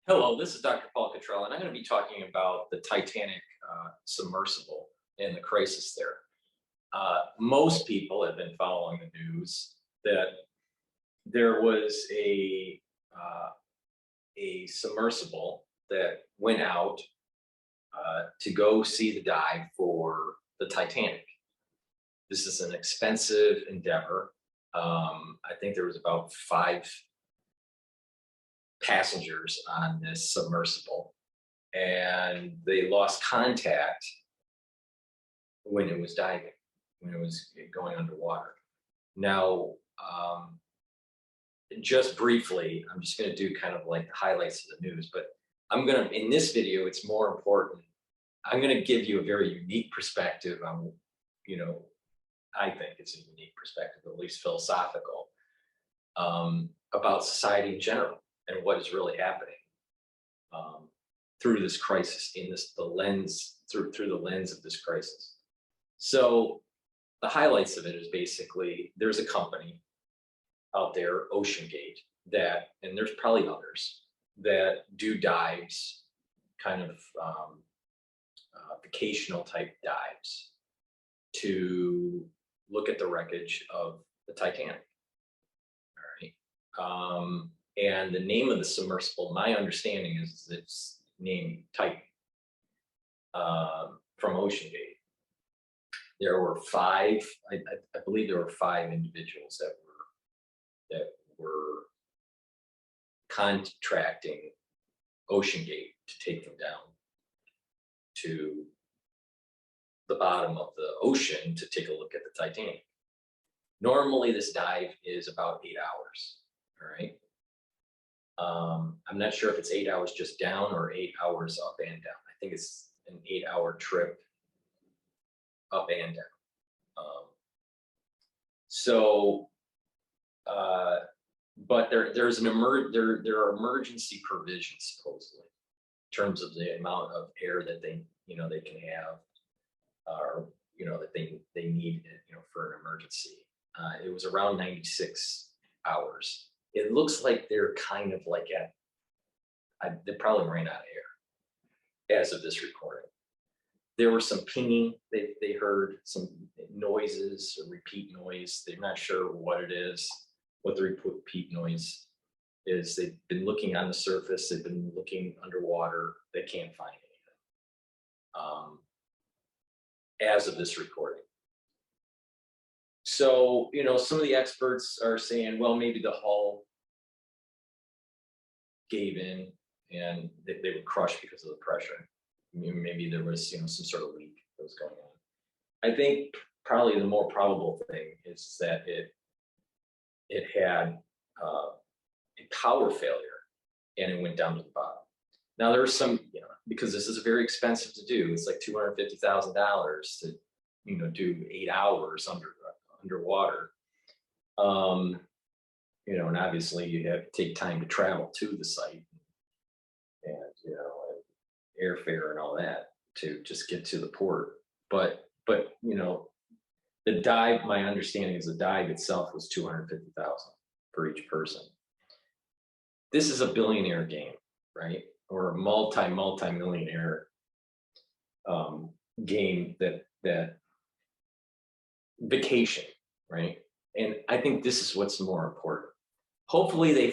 Hello, this is Dr. Paul Cottrell, and I'm going to be talking about the Titanic submersible and the crisis there. Most people have been following the news that there was a submersible that went out to go see the dive for the Titanic. This is an expensive endeavor. I think there was about 5 passengers on this submersible, and they lost contact when it was diving, when it was going underwater. Now, just briefly, I'm just going to do kind of like the highlights of the news, but in this video, it's more important. I'm going to give you a very unique perspective on, I think it's a unique perspective, at least philosophical, about society in general and what is really happening through this crisis, through the lens of this crisis. So the highlights of it is basically there's a company out there, OceanGate, and there's probably others that do dives, kind of vocational type dives, to look at the wreckage of the Titanic. All right. And the name of the submersible, my understanding is it's named Titan from OceanGate. There were 5, I believe there were 5 individuals that were contracting OceanGate to take them down to the bottom of the ocean to take a look at the Titanic. Normally this dive is about 8 hours, all right? I'm not sure if it's 8 hours just down or 8 hours up and down. I think it's an 8-hour trip up and down. But there are emergency provisions supposedly in terms of the amount of air that they can have, or that they need for an emergency. It was around 96 hours. It looks like they're kind of like they probably ran out of air as of this recording. There was some pinging. They heard some noises, a repeat noise. They're not sure what it is, what the repeat noise is. They've been looking on the surface. They've been looking underwater. They can't find anything as of this recording. So, some of the experts are saying, well, maybe the hull gave in and they were crushed because of the pressure. Maybe there was, some sort of leak that was going on. I think probably the more probable thing is that it had a power failure and it went down to the bottom. Now there's some, because this is very expensive to do. It's like $250,000 to, do 8 hours underwater. And obviously you have to take time to travel to the site and, airfare and all that to just get to the port. But the dive, my understanding is the dive itself was $250,000 for each person. This is a billionaire game, right? Or a multi-millionaire game that vacation, right? And I think this is what's more important. Hopefully they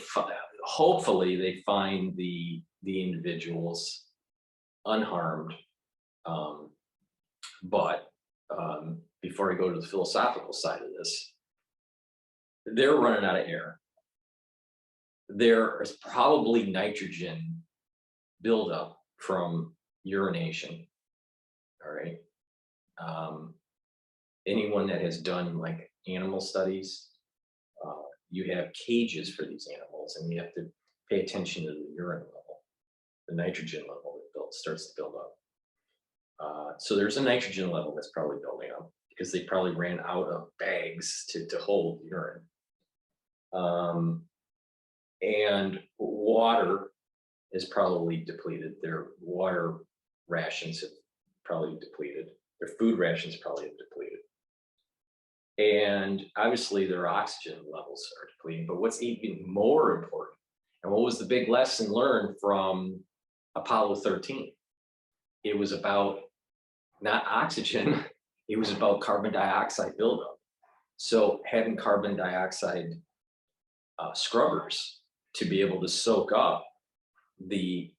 find the individuals unharmed. But before I go to the philosophical side of this, they're running out of air. There is probably nitrogen buildup from urination. All right. Anyone that has done like animal studies, you have cages for these animals, and you have to pay attention to the urine level, the nitrogen level that starts to build up. So there's a nitrogen level that's probably building up because they probably ran out of bags to hold urine. And water is probably depleted. Their water rations have probably depleted. Their food rations probably have depleted. And obviously their oxygen levels are depleting. But what's even more important, And what was the big lesson learned from Apollo 13? It was about not oxygen, it was about carbon dioxide buildup. So having carbon dioxide scrubbers to be able to soak up the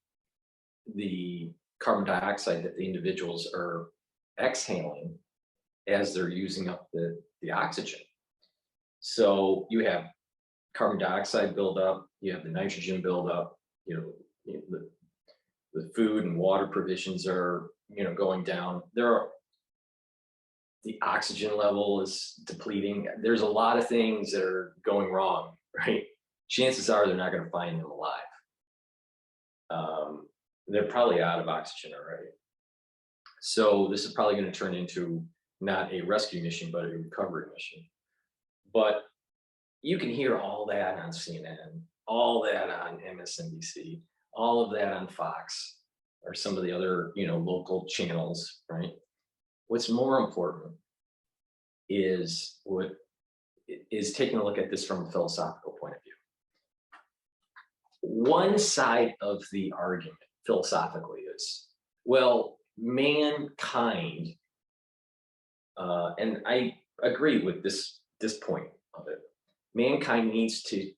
carbon dioxide that the individuals are exhaling as they're using up the oxygen. So you have carbon dioxide buildup, you have the nitrogen buildup, the food and water provisions are, going down. The oxygen level is depleting. There's a lot of things that are going wrong, right? Chances are they're not going to find them alive. They're probably out of oxygen already. So this is probably going to turn into not a rescue mission, but a recovery mission. But you can hear all that on CNN, all that on MSNBC, all of that on Fox or some of the other, local channels, right? What's more important is taking a look at this from a philosophical point of view. One side of the argument philosophically is, well, mankind, and I agree with this point of it. Mankind needs to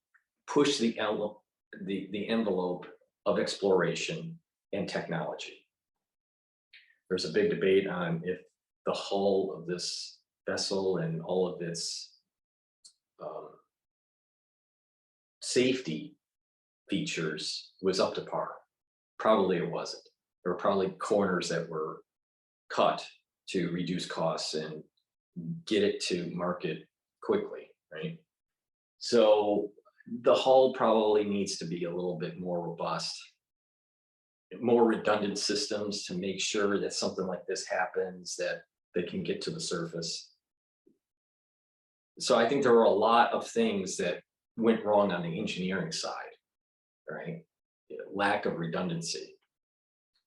push the envelope of exploration and technology. There's a big debate on if the hull of this vessel and all of its safety features was up to par. Probably it wasn't. There were probably corners that were cut to reduce costs and get it to market quickly, right? So the hull probably needs to be a little bit more robust, more redundant systems to make sure that something like this happens, that they can get to the surface. So I think there were a lot of things that went wrong on the engineering side, right? Lack of redundancy.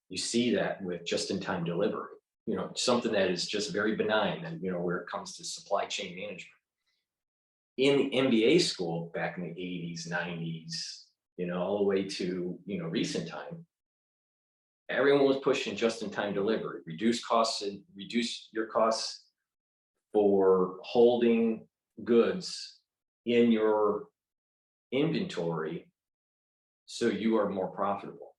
You see that with just-in-time delivery, something that is just very benign and, where it comes to supply chain management. In the MBA school back in the 80s, 90s, all the way to, recent time, everyone was pushing just-in-time delivery, reduce costs and reduce your costs for holding goods in your inventory so you are more profitable.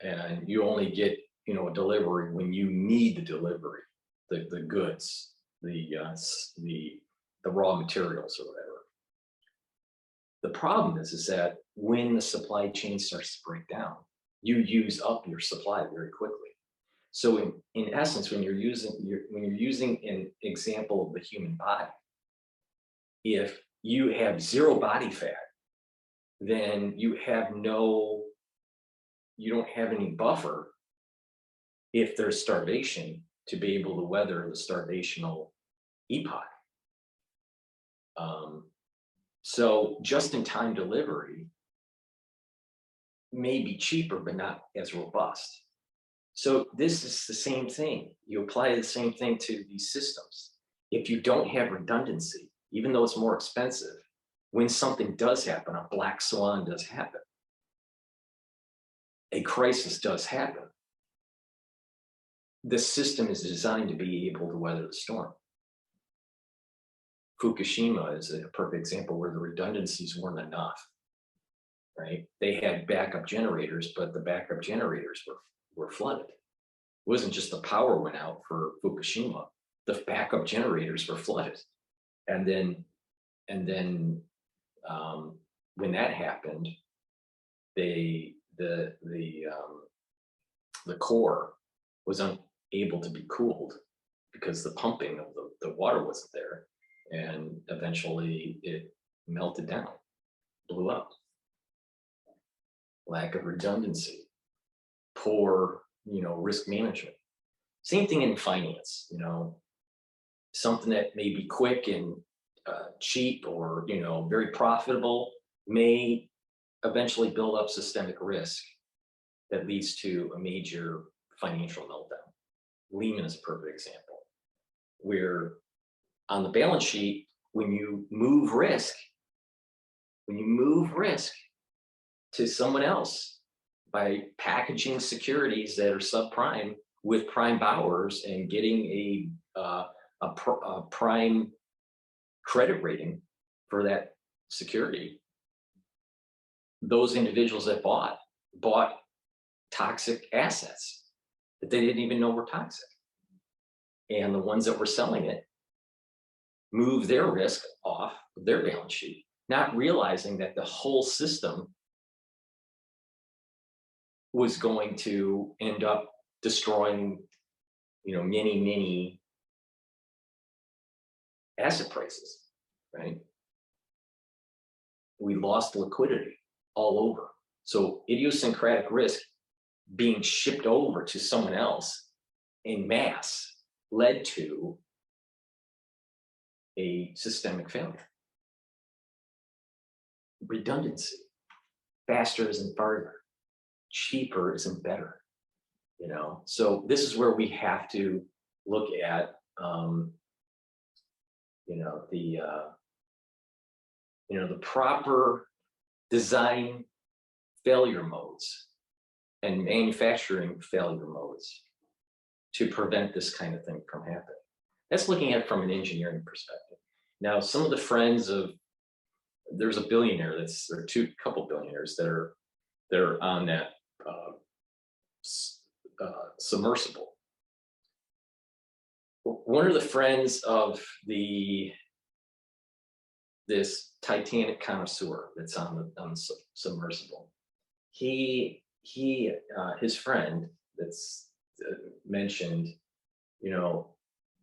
And you only get, a delivery when you need the delivery, the goods, the raw materials or whatever. The problem is that when the supply chain starts to break down, you use up your supply very quickly. So in essence, when you're using an example of the human body, if you have zero body fat, then you don't have any buffer if there's starvation to be able to weather the starvational epoch. So just-in-time delivery may be cheaper, but not as robust. So this is the same thing. You apply the same thing to these systems. If you don't have redundancy, even though it's more expensive, when something does happen, a black swan does happen, a crisis does happen, the system is designed to be able to weather the storm. Fukushima is a perfect example where the redundancies weren't enough, right? They had backup generators, but the backup generators were flooded. It wasn't just the power went out for Fukushima, the backup generators were flooded. And then when that happened, the core was unable to be cooled because the pumping of the water wasn't there, and eventually it melted down, blew up. Lack of redundancy, poor, risk management. Same thing in finance, something that may be quick and cheap or, very profitable may eventually build up systemic risk that leads to a major financial meltdown. Lehman is a perfect example, where on the balance sheet, when you move risk, when you move risk to someone else by packaging securities that are subprime with prime borrowers and getting a prime credit rating for that security, those individuals that bought toxic assets that they didn't even know were toxic. And the ones that were selling it move their risk off of their balance sheet, not realizing that the whole system was going to end up destroying, many asset prices, right? We lost liquidity all over. So idiosyncratic risk being shipped over to someone else in mass led to a systemic failure. Redundancy. Faster isn't farther. Cheaper isn't better. So this is where we have to look at, the proper design failure modes and manufacturing failure modes to prevent this kind of thing from happening. That's looking at it from an engineering perspective. Now, some of the friends of, there's a billionaire or couple billionaires that are on that submersible. One of the friends of this Titanic connoisseur that's on the submersible, his friend that's mentioned,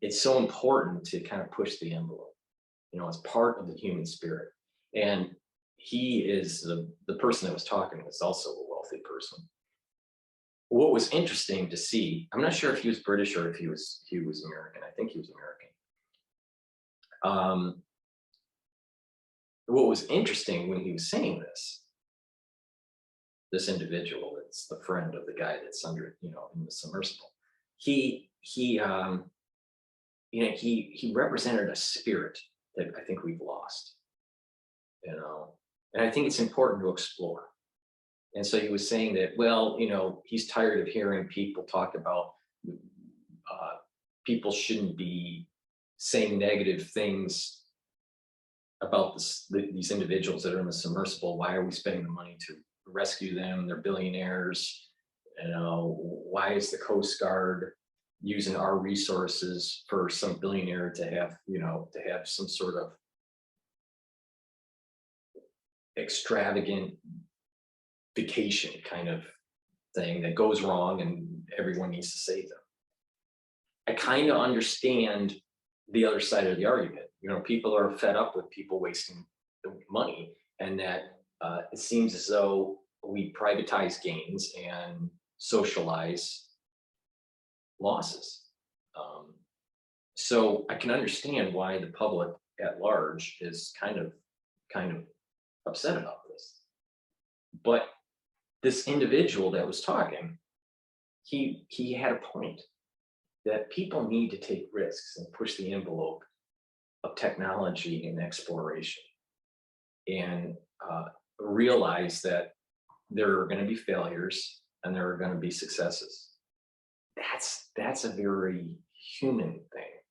it's so important to kind of push the envelope. It's part of the human spirit. And he is the person that was talking was also a wealthy person. What was interesting to see, I'm not sure if he was British or if he was American. I think he was American. What was interesting when he was saying this individual that's the friend of the guy that's under, in the submersible, he represented a spirit that I think we've lost, and I think it's important to explore. And so he was saying that, well, he's tired of hearing people talk about people shouldn't be saying negative things about these individuals that are in the submersible. Why are we spending the money to rescue them? They're billionaires. Why is the Coast Guard using our resources for some billionaire to have some sort of extravagant vacation kind of thing that goes wrong and everyone needs to save them? I kind of understand the other side of the argument. People are fed up with people wasting money, and that it seems as though we privatize gains and socialize losses. So I can understand why the public at large is kind of upset about this. But this individual that was talking, he had a point that people need to take risks and push the envelope of technology and exploration, and realize that there are going to be failures and there are going to be successes. That's a very human thing,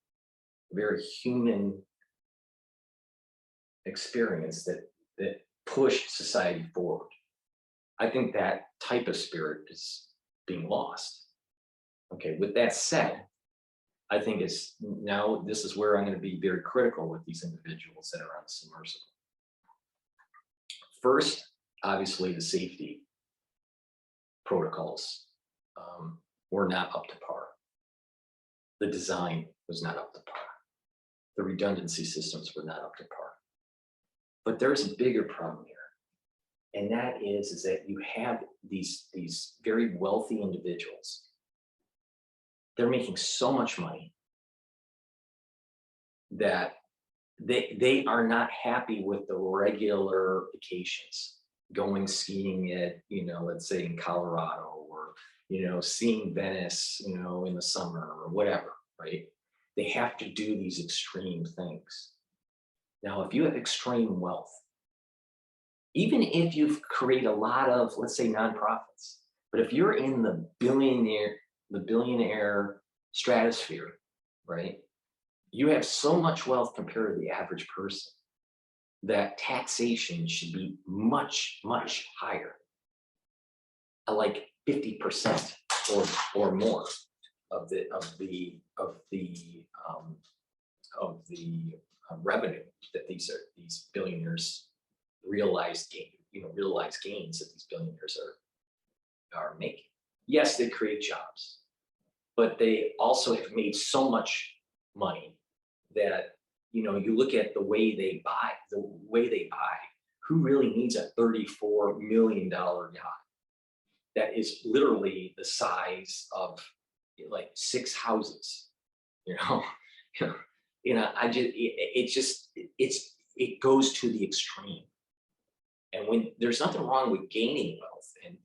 very human experience that pushed society forward. I think that type of spirit is being lost. Okay, with that said, I think this is where I'm going to be very critical with these individuals that are on the submersible. First, obviously, the safety protocols were not up to par. The design was not up to par. The redundancy systems were not up to par. But there's a bigger problem here, and that is that you have these very wealthy individuals. They're making so much money that they are not happy with the regular vacations, going skiing at, let's say in Colorado, or, seeing Venice, in the summer or whatever, right? They have to do these extreme things. Now, if you have extreme wealth, even if you've created a lot of, let's say, nonprofits, but if you're in the billionaire stratosphere, right? You have so much wealth compared to the average person that taxation should be much, much higher, like 50% or more of the revenue that these billionaires realized gains that these billionaires are making. Yes, they create jobs, but they also have made so much money that, you look at the way they buy. Who really needs a $34 million yacht that is literally the size of like 6 houses? It goes to the extreme. And when there's nothing wrong with gaining wealth and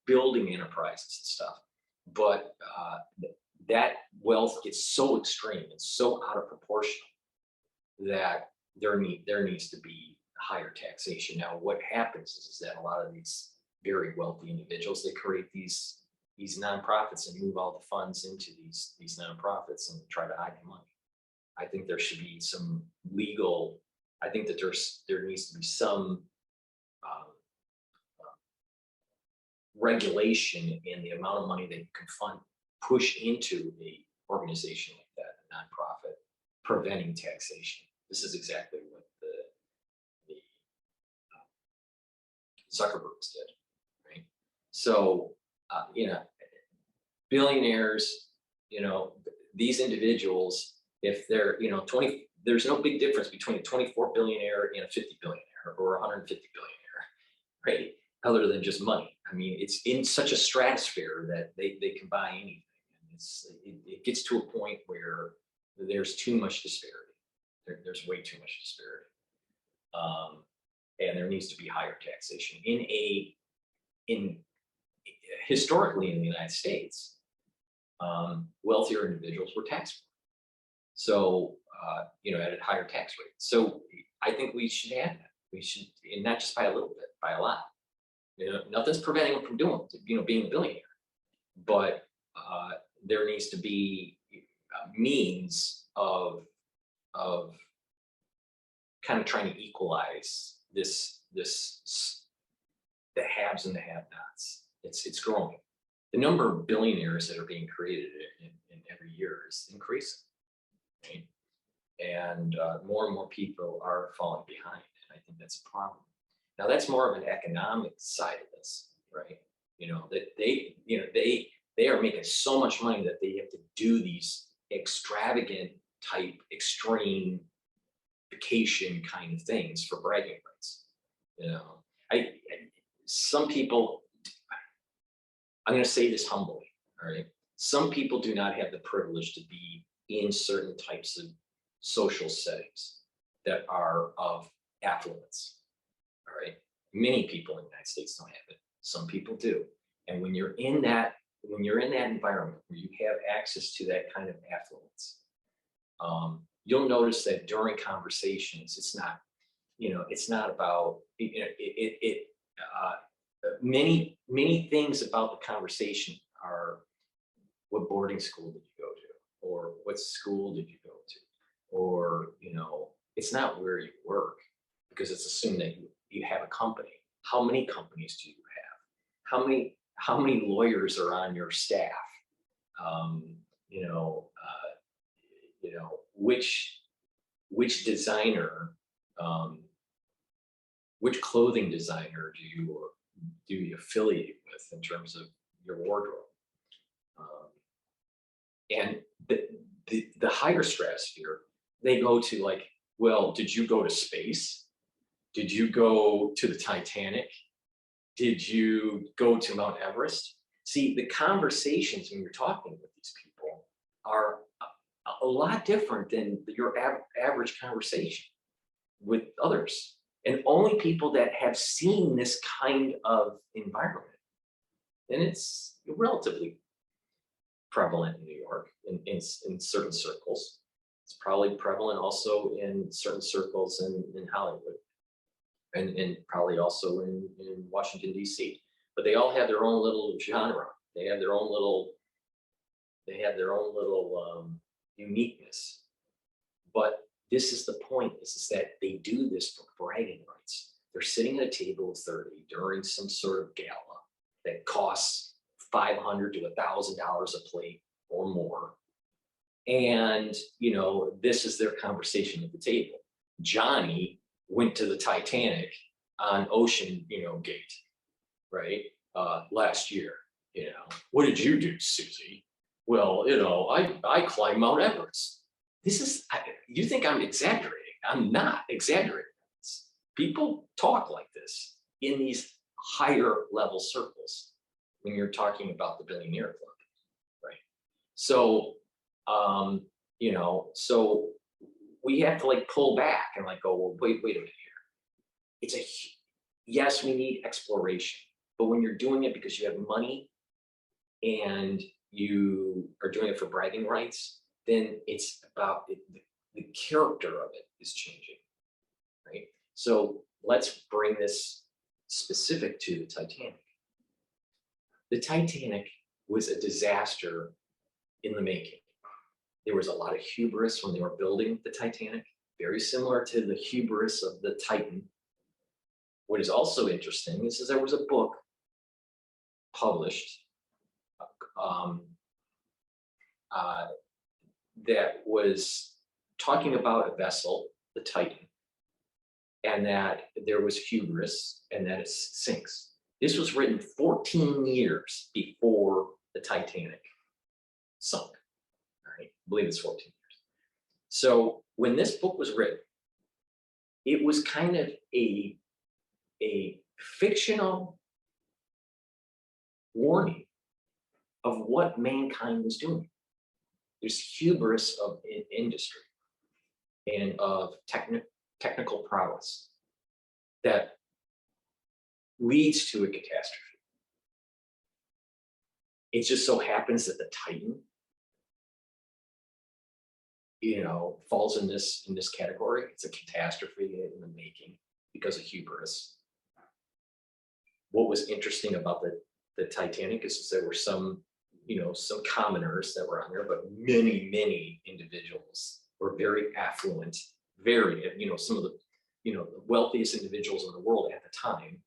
building enterprises and stuff, but that wealth gets so extreme and so out of proportion that there needs to be higher taxation. Now, what happens is that a lot of these very wealthy individuals, they create these nonprofits and move all the funds into these nonprofits and try to hide the money. I think there should be some legal. I think that there needs to be some regulation in the amount of money that you can push into a organization like that, a nonprofit, preventing taxation. This is exactly what the Zuckerbergs did, right? So, billionaires, these individuals, if they're, 20, there's no big difference between a 24 billionaire and a 50 billionaire or 150 billionaire, right? Other than just money. I mean, it's in such a stratosphere that they can buy anything. And it gets to a point where there's too much disparity. There's way too much disparity. And there needs to be higher taxation. Historically in the United States, wealthier individuals were taxed. So, at a higher tax rate. So I think we should add that. We should, and not just by a little bit, by a lot. Nothing's preventing them from being a billionaire, but there needs to be a means of kind of trying to equalize the haves and the have-nots. It's growing. The number of billionaires that are being created in every year is increasing, right? And more and more people are falling behind, and I think that's a problem. Now, that's more of an economic side of this, right? That they are making so much money that they have to do these extravagant type, extreme vacation kind of things for bragging rights. Some people, I'm going to say this humbly, all right? Some people do not have the privilege to be in certain types of social settings that are of affluence. All right. Many people in the United States don't have it. Some people do. And when you're in that environment where you have access to that kind of affluence, you'll notice that during conversations, it's not about many things about the conversation are, what boarding school did you go to, or what school did you go to, or it's not where you work, because it's assumed that you have a company. How many companies do you have? How many lawyers are on your staff? Which designer, which clothing designer do you affiliate with in terms of your wardrobe? And the higher stratosphere, they go to like, well, did you go to space? Did you go to the Titanic? Did you go to Mount Everest? See, the conversations when you're talking with these people are a lot different than your average conversation with others. And only people that have seen this kind of environment, and it's relatively prevalent in New York in certain circles. It's probably prevalent also in certain circles in Hollywood. and probably also in Washington, D.C. But they all have their own little genre. They have their own little, uniqueness. But this is the point, is that they do this for bragging rights. They're sitting at a table of 30 during some sort of gala that costs $500 to $1,000 a plate or more. And, you know, this is their conversation at the table. Johnny went to the Titanic on Ocean, Gate, right? Last year, what did you do, Susie? Well, I climbed Mount Everest. You think I'm exaggerating? I'm not exaggerating. People talk like this in these higher level circles when you're talking about the billionaire club, right? So, so we have to like pull back and like go, well, wait a minute here. Yes, we need exploration, but when you're doing it because you have money and you are doing it for bragging rights, then it's about the character of it is changing, right? So let's bring this specific to the Titanic. The Titanic was a disaster in the making. There was a lot of hubris when they were building the Titanic, very similar to the hubris of the Titan. What is also interesting is there was a book published that was talking about a vessel, the Titan, and that there was hubris and that it sinks. This was written 14 years before the Titanic sunk. All right, I believe it's 14 years. So when this book was written, it was kind of a fictional warning of what mankind was doing. There's hubris of industry and of technical prowess that leads to a catastrophe. It just so happens that the Titan, falls in this category. It's a catastrophe in the making because of hubris. What was interesting about the Titanic is there were some commoners that were on there, but many individuals were very affluent, some of the wealthiest individuals in the world at the time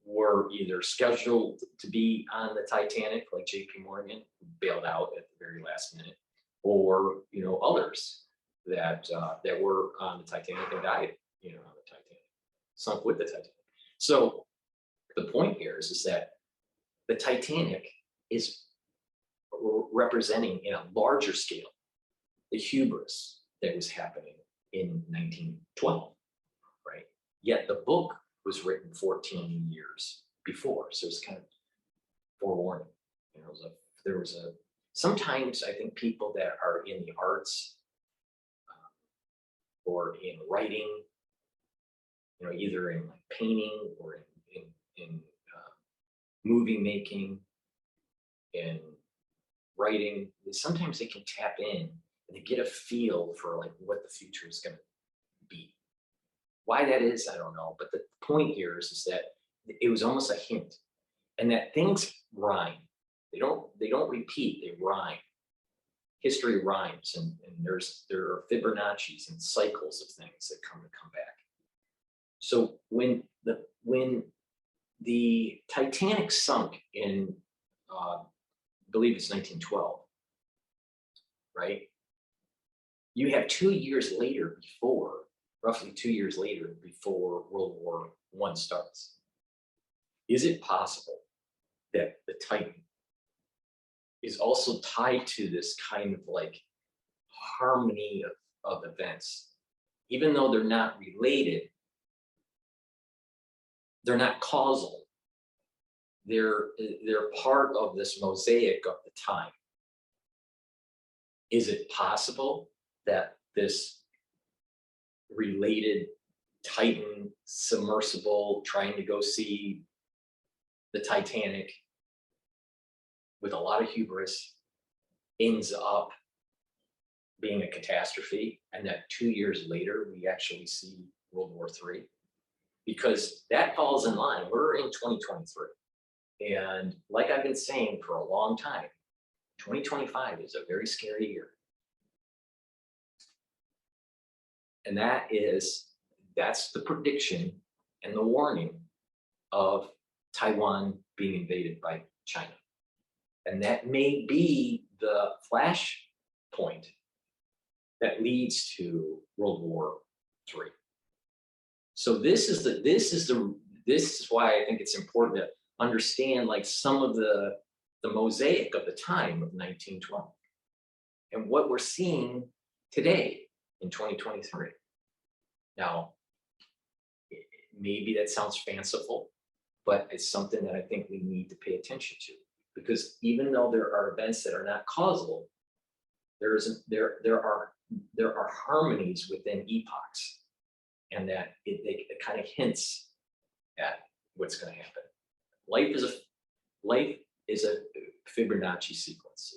were either scheduled to be on the Titanic, like J.P. Morgan, who bailed out at the very last minute, or others that were on the Titanic and died, on the Titanic, sunk with the Titanic. So the point here is that the Titanic is representing in a larger scale the hubris that was happening in 1912, right? Yet the book was written 14 years before, so it's kind of forewarning. Sometimes I think people that are in the arts or in writing, either in like painting or in movie making and writing, sometimes they can tap in and they get a feel for like what the future is going to be. Why that is, I don't know. But the point here is that it was almost a hint, and that things rhyme. They don't repeat. They rhyme. History rhymes, and there are Fibonacci's and cycles of things that come back. So when the Titanic sunk in, I believe it's 1912, right? You have 2 years later roughly 2 years later before World War I starts. Is it possible that the Titan is also tied to this kind of like harmony of events? Even though they're not related, they're not causal. They're part of this mosaic of the time. Is it possible that this related Titan submersible trying to go see the Titanic with a lot of hubris ends up being a catastrophe, and that 2 years later we actually see World War III? because that falls in line. We're in 2023. And like I've been saying for a long time, 2025 is a very scary year. And that's the prediction and the warning of Taiwan being invaded by China. And that may be the flashpoint that leads to World War III. So this is why I think it's important to understand like some of the mosaic of the time of 1912 and what we're seeing today in 2023. Now, maybe that sounds fanciful, but it's something that I think we need to pay attention to, because even though there are events that are not causal, there are harmonies within epochs, and that it kind of hints at what's going to happen. Life is a Fibonacci sequence.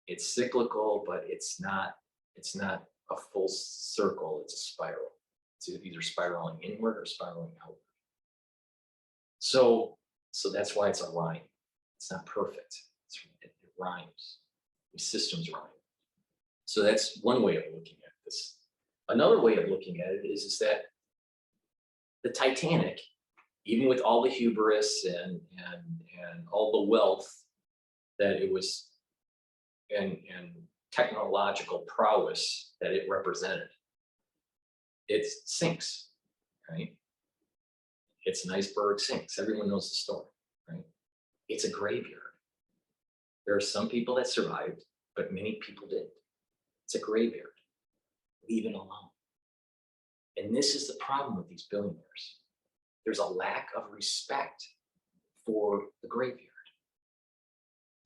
It's cyclical, but it's not a full circle. It's a spiral. It's either spiraling inward or spiraling outward. So that's why it's a rhyme. It's not perfect. It rhymes. The systems rhyme. So that's one way of looking at this. Another way of looking at it is that the Titanic, even with all the hubris and all the wealth that it was and technological prowess that it represented, it sinks, right? It's an iceberg sinks. Everyone knows the story, right? It's a graveyard. There are some people that survived, but many people didn't. It's a graveyard. Leave it alone. And this is the problem with these billionaires. There's a lack of respect for the graveyard.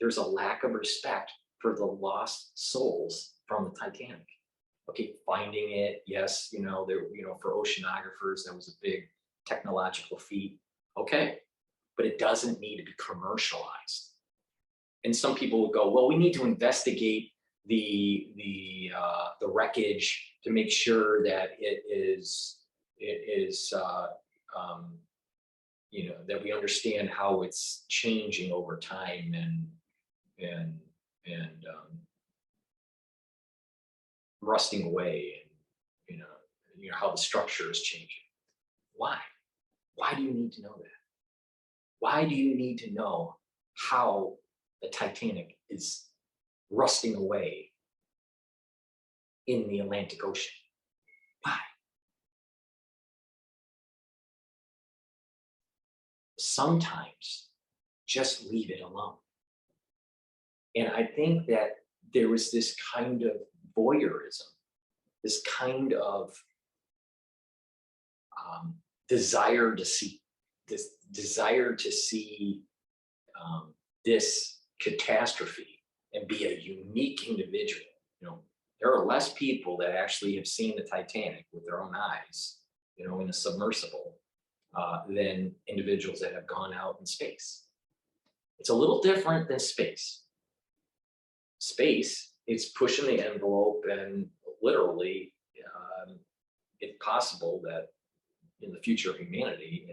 There's a lack of respect for the lost souls from the Titanic. Okay, finding it, yes, for oceanographers, that was a big technological feat. Okay, but it doesn't need to be commercialized. And some people would go, well, we need to investigate the wreckage to make sure that that we understand how it's changing over time and rusting away, and how the structure is changing. Why do you need to know that? Why do you need to know how the Titanic is rusting away in the Atlantic Ocean? Why? Sometimes just leave it alone. And I think that there was this kind of voyeurism, this kind of desire to see this catastrophe and be a unique individual. There are less people that actually have seen the Titanic with their own eyes, in a submersible, than individuals that have gone out in space. It's a little different than space. Space, it's pushing the envelope, and literally, it's possible that in the future of humanity,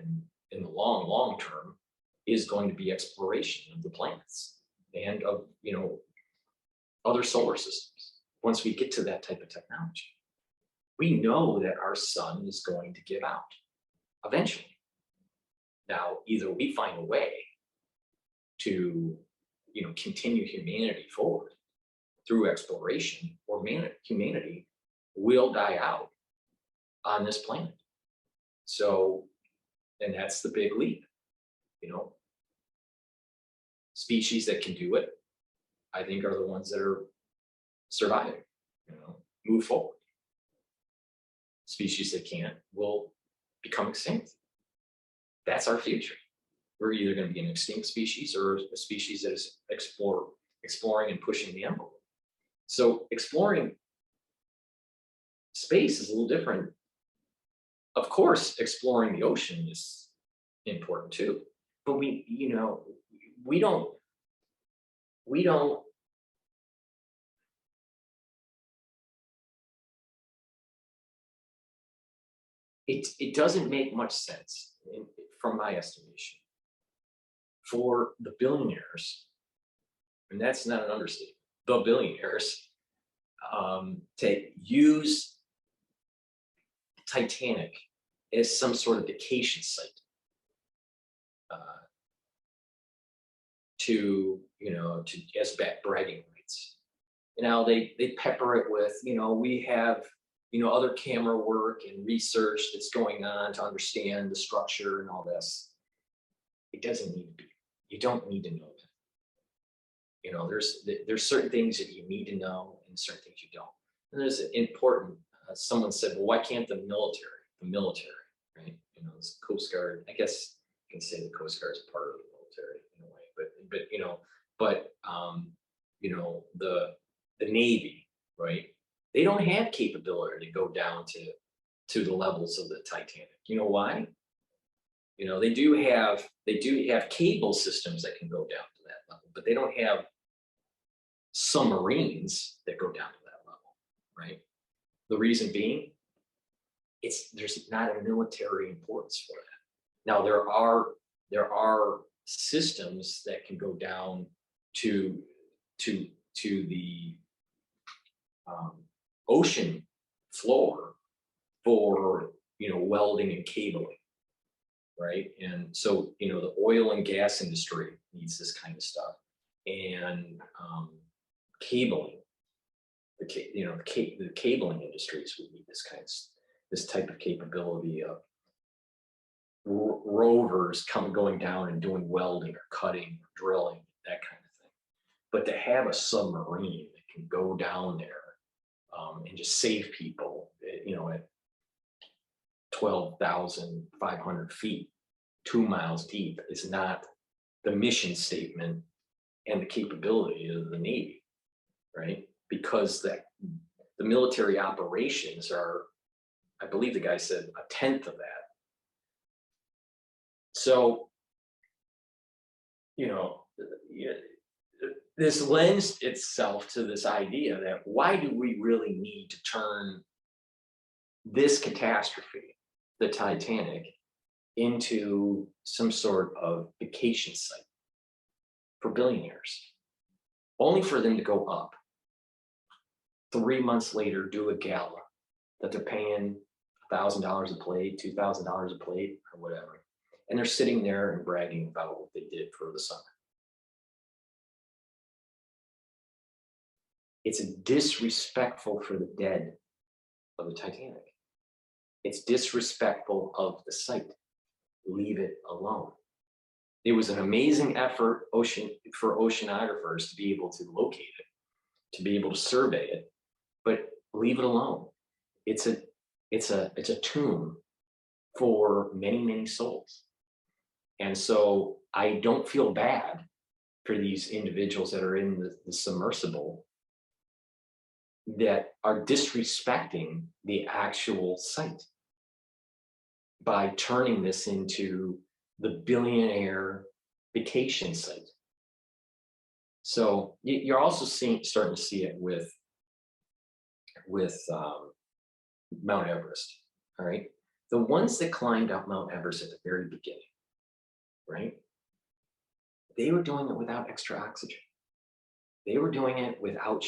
in the long term, is going to be exploration of the planets and of other solar systems. Once we get to that type of technology, we know that our sun is going to give out eventually. Now, either we find a way to continue humanity forward through exploration, or humanity will die out on this planet. So, and that's the big leap. Species that can do it, I think, are the ones that are surviving, move forward. Species that can't will become extinct. That's our future. We're either going to be an extinct species or a species that is exploring and pushing the envelope. So exploring space is a little different. Of course, exploring the ocean is important too, but we don't it doesn't make much sense from my estimation for the billionaires, and that's not an understatement, the billionaires, to use Titanic as some sort of vacation site, to, as bragging rights. Now they pepper it with, we have, other camera work and research that's going on to understand the structure and all this. It doesn't need to be. You don't need to know that. There's certain things that you need to know and certain things you don't. And there's important. Someone said, well, why can't the military, right? This Coast Guard. I guess you can say the Coast Guard is part of the military in a way, the Navy, right? They don't have capability to go down to the levels of the Titanic. You know why? They do have cable systems that can go down to that level, but they don't have submarines that go down to that level, right? The reason being, there's not a military importance for that. Now there are systems that can go down to the ocean floor for welding and cabling, right? And so the oil and gas industry needs this kind of stuff, and cabling. The cabling industries would need this type of capability of rovers going down and doing welding or cutting or drilling, that kind of thing. But to have a submarine that can go down there and just save people, at 12,500 feet, 2 miles deep, is not the mission statement and the capability of the Navy, right? Because the military operations are, I believe the guy said, 1/10 of that. So, this lends itself to this idea that why do we really need to turn this catastrophe, the Titanic, into some sort of vacation site for billionaires, only for them to go up 3 months later, do a gala that they're paying $1,000 a plate, $2,000 a plate, or whatever. And they're sitting there and bragging about what they did for the summer. It's disrespectful for the dead of the Titanic. It's disrespectful of the site. Leave it alone. It was an amazing effort for oceanographers to be able to locate it, to be able to survey it, but leave it alone. It's a tomb for many, many souls. And so I don't feel bad for these individuals that are in the submersible that are disrespecting the actual site by turning this into the billionaire vacation site. So you're also starting to see it with Mount Everest. All right, the ones that climbed up Mount Everest at the very beginning, right? They were doing it without extra oxygen. They were doing it without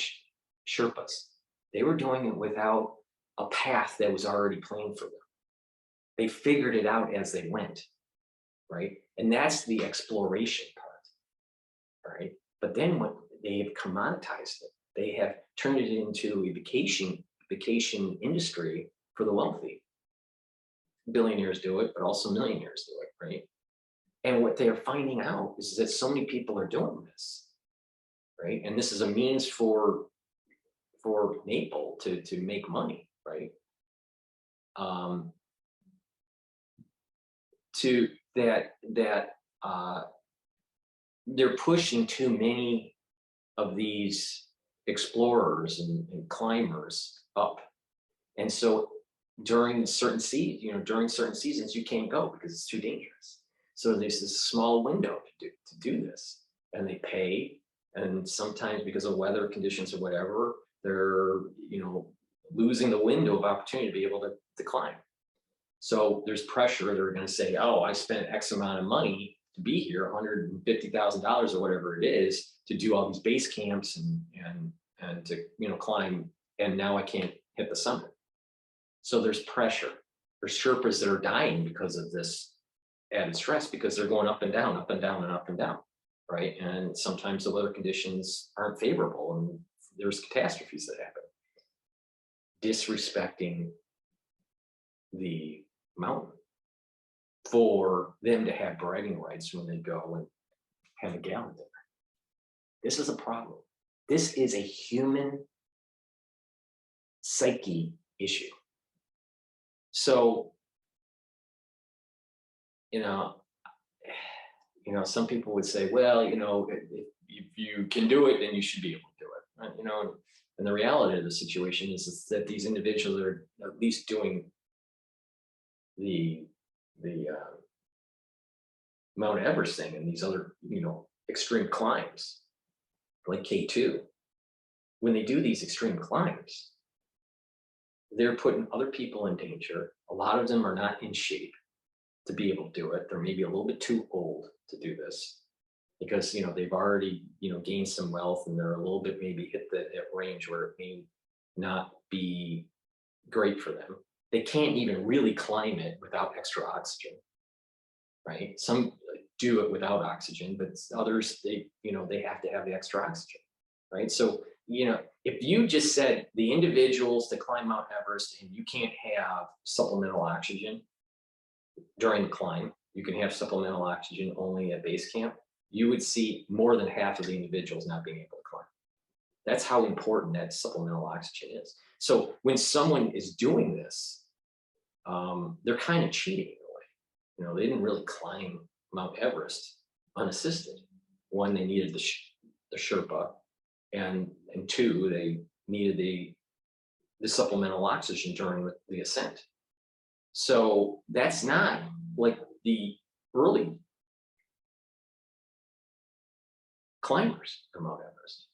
Sherpas. They were doing it without a path that was already planned for them. They figured it out as they went, right? And that's the exploration part, all right? But then when they have commoditized it, they have turned it into a vacation industry for the wealthy. Billionaires do it, but also millionaires do it, right? And what they're finding out is that so many people are doing this, right? And this is a means for Maple to make money, right? They're pushing too many of these explorers and climbers up, and so during certain seasons you can't go because it's too dangerous. So there's this small window to do this, and they pay, and sometimes because of weather conditions or whatever, they're losing the window of opportunity to be able to climb. So there's pressure. They're going to say, oh, I spent X amount of money to be here, $150,000 or whatever it is, to do all these base camps and to, you know, climb, and now I can't hit the summit. So there's pressure. There's Sherpas that are dying because of this added stress, because they're going up and down, up and down, and up and down, right? And sometimes the weather conditions aren't favorable, and there's catastrophes that happen. Disrespecting the mountain for them to have bragging rights when they go and have a gala dinner. This is a problem. This is a human psyche issue. So, you know, some people would say, well, you know, if you can do it, then you should be able to do it. Right? You know, and the reality of the situation is that these individuals are at least doing the Mount Everest thing and these other, you know, extreme climbs like K2. When they do these extreme climbs, they're putting other people in danger. A lot of them are not in shape to be able to do it. They're maybe a little bit too old to do this because, you know, they've already, you know, gained some wealth, and they're a little bit maybe hit that range where it may not be great for them. They can't even really climb it without extra oxygen, right? Some do it without oxygen, but others, they have to have the extra oxygen, right? So, you know, if you just said the individuals to climb Mount Everest and you can't have supplemental oxygen during the climb, you can have supplemental oxygen only at base camp, you would see more than half of the individuals not being able to climb. That's how important that supplemental oxygen is. So when someone is doing this, they're kind of cheating in a way. You know, they didn't really climb Mount Everest unassisted. One, they needed the Sherpa, and two, they needed the supplemental oxygen during the ascent. So that's not like the early climbers of Mount Everest.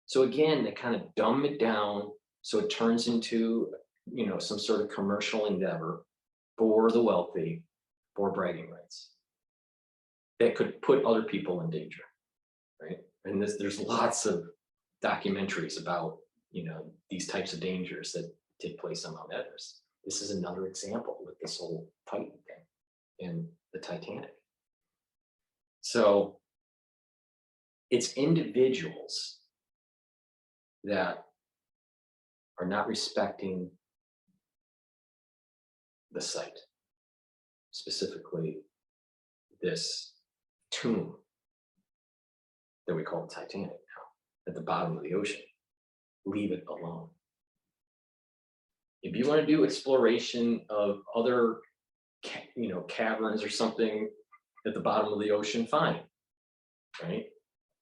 So again, they kind of dumb it down so it turns into, you know, some sort of commercial endeavor for the wealthy, for bragging rights that could put other people in danger, right? And there's lots of documentaries about, you know, these types of dangers that take place on Mount Everest. This is another example with this whole Titan thing and the Titanic. So it's individuals that are not respecting the site, specifically this tomb that we call the Titanic now, at the bottom of the ocean. Leave it alone. If you want to do exploration of other, you know, caverns or something at the bottom of the ocean, fine, right?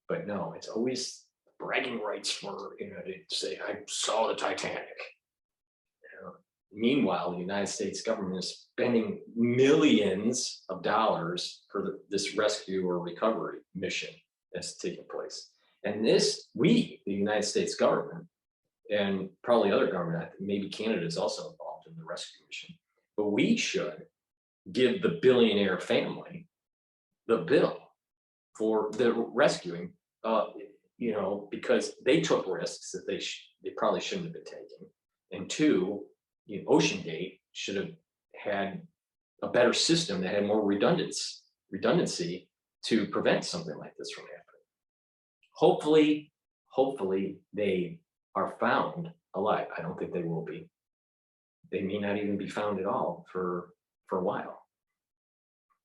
But no, it's always bragging rights for, you know, to say, I saw the Titanic. You know? Meanwhile, the United States government is spending millions of dollars for this rescue or recovery mission that's taking place. And this, the United States government, and probably other government, maybe Canada is also involved in the rescue mission, but we should give the billionaire family the bill for the rescuing, you know, because they took risks that they probably shouldn't have been taking. And two, you know, OceanGate should have had a better system that had more redundancy to prevent something like this from happening. Hopefully they are found alive. I don't think they will be. They may not even be found at all for a while.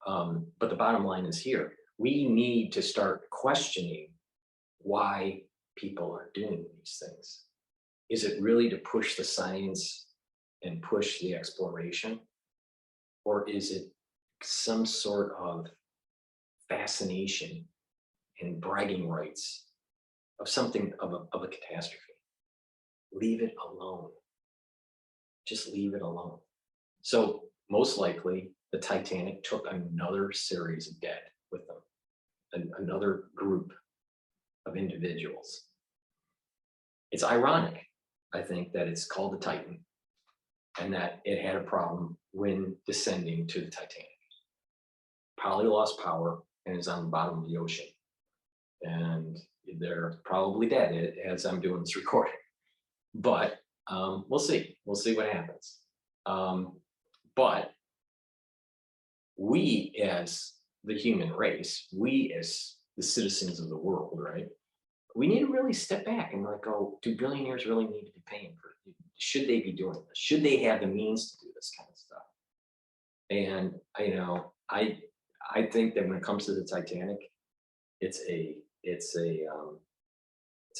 But the bottom line is here. We need to start questioning why people are doing these things. Is it really to push the science and push the exploration? Or is it some sort of fascination and bragging rights of something of a catastrophe? Leave it alone. Just leave it alone. So most likely the Titanic took another series of dead with them, another group of individuals. It's ironic, I think, that it's called the Titan and that it had a problem when descending to the Titanic. Probably lost power and is on the bottom of the ocean. And they're probably dead as I'm doing this recording. But we'll see. We'll see what happens. But we as the human race, we as the citizens of the world, right? We need to really step back and like go, do billionaires really need to be paying for it? Should they be doing this? Should they have the means to do this kind of stuff? And you know, I think that when it comes to the Titanic, it's a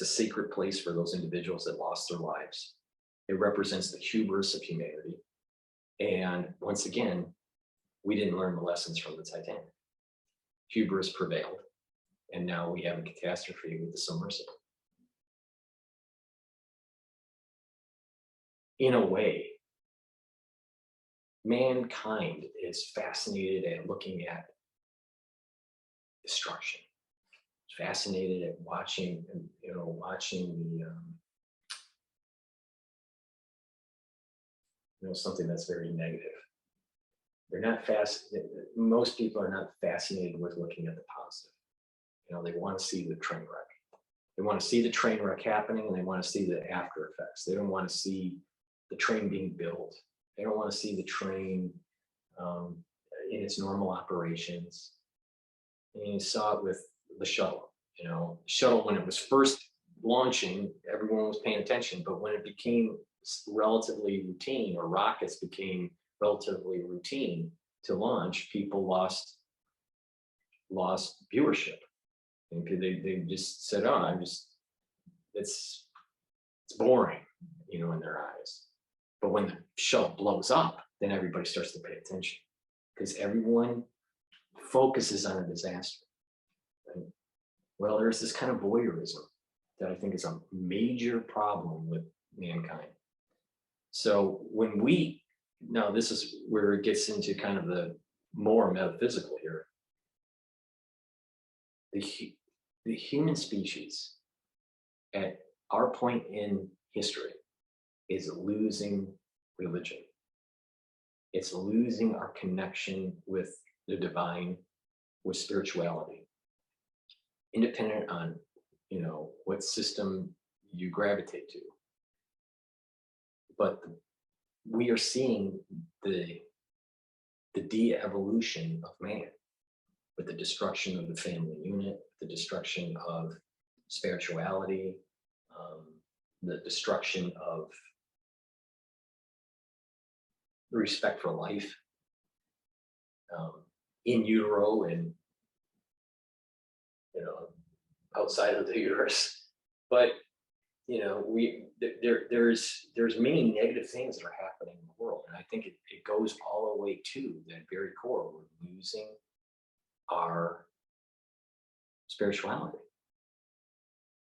secret place for those individuals that lost their lives. It represents the hubris of humanity. And once again, we didn't learn the lessons from the Titanic. Hubris prevailed. And now we have a catastrophe with the submersible. In a way, mankind is fascinated at looking at destruction. It's fascinated at watching, watching the, something that's very negative. They're not most people are not fascinated with looking at the positive. They want to see the train wreck. They want to see the train wreck happening, and they want to see the after effects. They don't want to see the train being built. They don't want to see the train in its normal operations. And you saw it with the shuttle. Shuttle, when it was first launching, everyone was paying attention, but when it became relatively routine, or rockets became relatively routine to launch, people lost viewership. And they just said, oh, it's boring, in their eyes. But when the shuttle blows up, then everybody starts to pay attention, because everyone focuses on a disaster. Right? Well, there's this kind of voyeurism that I think is a major problem with mankind. So when now this is where it gets into kind of the more metaphysical here. The human species at our point in history is losing religion. It's losing our connection with the divine, with spirituality, independent on, what system you gravitate to. But we are seeing the de-evolution of man, with the destruction of the family unit, the destruction of spirituality, the destruction of respect for life, in utero and outside of the uterus. But there's many negative things that are happening in the world, and I think it goes all the way to that very core. We're losing our spirituality.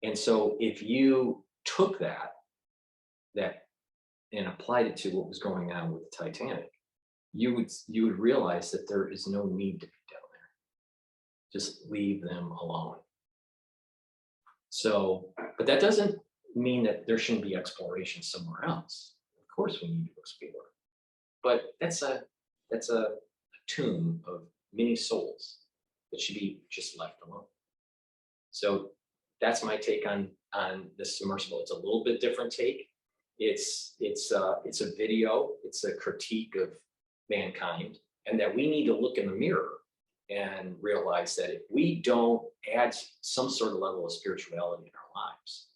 And so if you took that and applied it to what was going on with the Titanic, you would realize that there is no need to be down there. Just leave them alone. So, but that doesn't mean that there shouldn't be exploration somewhere else. Of course we need to explore. But that's a tomb of many souls that should be just left alone. So that's my take on this submersible. It's a little bit different take. It's a video. It's a critique of mankind, and that we need to look in the mirror and realize that if we don't add some sort of level of spirituality in our lives,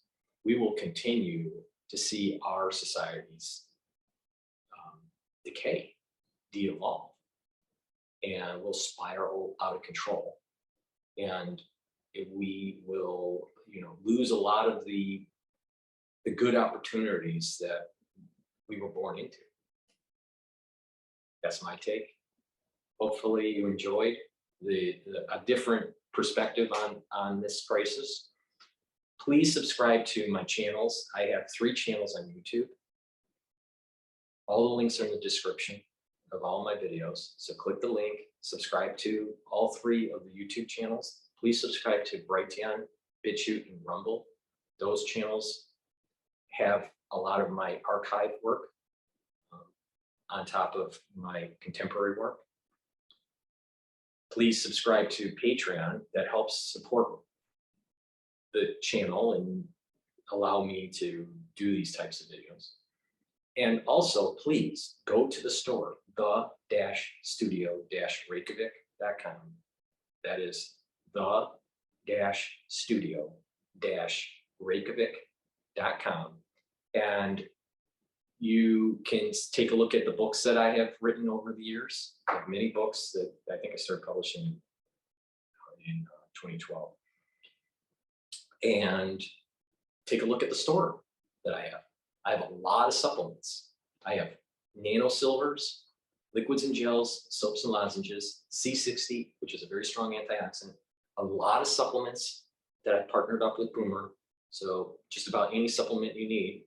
we will continue to see our societies decay, de-evolve, and we'll spiral out of control. And we will, lose a lot of the good opportunities that we were born into. That's my take. Hopefully you enjoyed a different perspective on this crisis. Please subscribe to my channels. I have 3 channels on YouTube. All the links are in the description of all my videos. So click the link, subscribe to all 3 of the YouTube channels. Please subscribe to Brighteon, Bitchute, and Rumble. Those channels have a lot of my archive work on top of my contemporary work. Please subscribe to Patreon. That helps support the channel and allow me to do these types of videos. And also, please go to the store, the-studio-reykjavik.com. That is the-studio-reykjavik.com. And you can take a look at the books that I have written over the years. I have many books that I think I started publishing in 2012. And take a look at the store that I have. I have a lot of supplements. I have nano silvers, liquids and gels, soaps and lozenges, C60, which is a very strong antioxidant, a lot of supplements that I've partnered up with Boomer. So just about any supplement you need,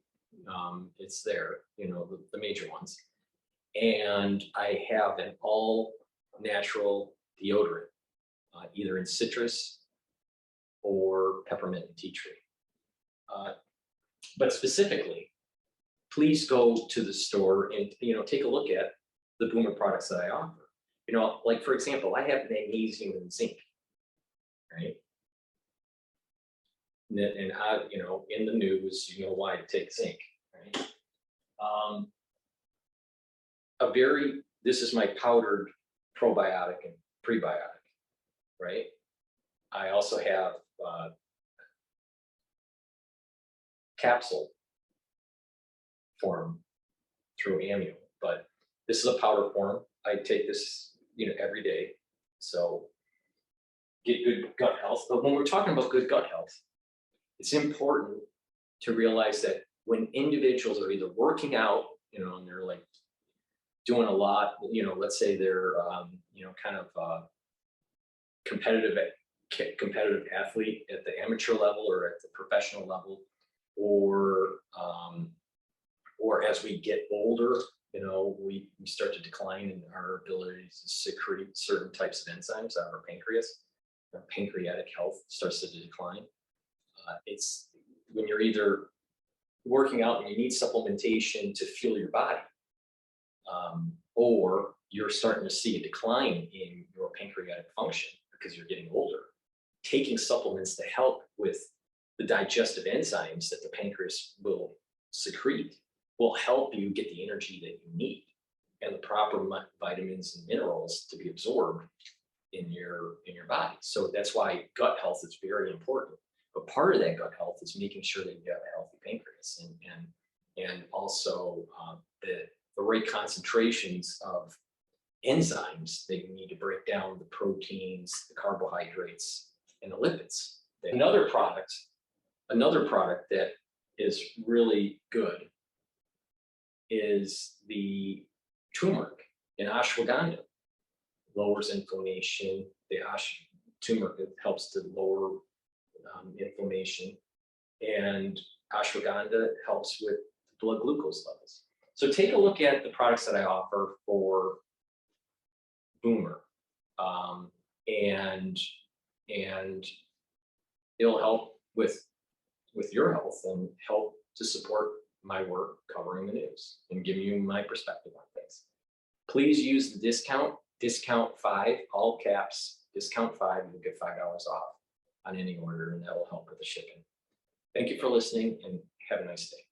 it's there, you know, the major ones. And I have an all natural deodorant, either in citrus or peppermint and tea tree. But specifically, please go to the store and, you know, take a look at the Boomer products that I offer. You know, like for example, I have magnesium and zinc, right? And I, you know, in the news, you know why to take zinc, right? This is my powdered probiotic and prebiotic, right? I also have capsule form through ammo, but this is a powder form. I take this, you know, every day. So get good gut health. But when we're talking about good gut health, it's important to realize that when individuals are either working out, you know, and they're like doing a lot, you know, let's say they're, you know, kind of competitive athlete at the amateur level or at the professional level, or as we get older, you know, we start to decline in our ability to secrete certain types of enzymes out of our pancreas. Our pancreatic health starts to decline. It's when you're either working out and you need supplementation to fuel your body, or you're starting to see a decline in your pancreatic function because you're getting older. Taking supplements to help with the digestive enzymes that the pancreas will secrete will help you get the energy that you need and the proper vitamins and minerals to be absorbed in your body. So that's why gut health is very important. But part of that gut health is making sure that you have a healthy pancreas and also the right concentrations of enzymes that you need to break down the proteins, the carbohydrates, and the lipids. Another product that is really good is the turmeric in ashwagandha. Lowers inflammation. The turmeric helps to lower inflammation, and ashwagandha helps with blood glucose levels. So take a look at the products that I offer for Boomer, and it'll help with your health and help to support my work covering the news and giving you my perspective on things. Please use the discount 5, all caps, discount 5, you'll get $5 off on any order, and that will help with the shipping. Thank you for listening and have a nice day.